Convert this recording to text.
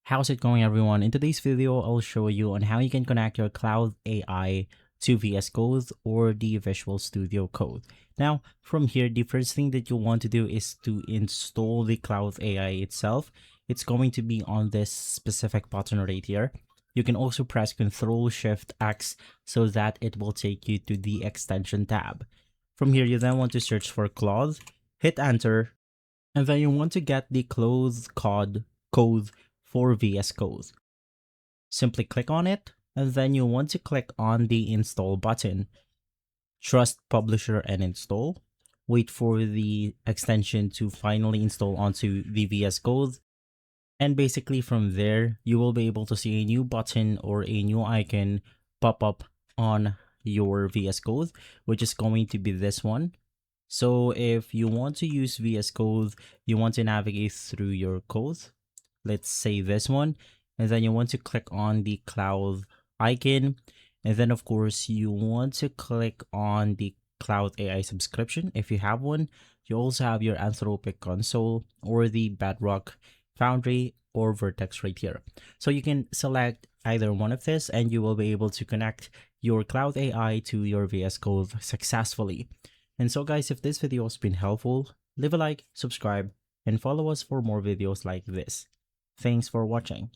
How's it going, everyone? In today's video, I'll show you on how you can connect your Cloud AI to VS Code or the Visual Studio Code. Now, from here, the first thing that you'll want to do is to install the Cloud AI itself. It's going to be on this specific button right here. You can also press Ctrl-Shift-X so that it will take you to the extension tab. From here, you then want to search for Claude, hit enter, and then you want to get the code for VS Code. Simply click on it, and then you want to click on the install button. Trust Publisher and install. Wait for the extension to finally install onto the VS Code. And basically from there, you will be able to see a new button or a new icon pop up on your VS Code, which is going to be this one. So if you want to use VS Code, you want to navigate through your code. Let's say this one, and then you want to click on the cloud icon, and then of course you want to click on the Cloud AI subscription if you have one. You also have your Anthropic console or the Bedrock, Foundry, or Vertex right here. So you can select either one of this and you will be able to connect your Cloud AI to your VS Code successfully. And so guys, if this video has been helpful, leave a like, subscribe, and follow us for more videos like this. Thanks for watching.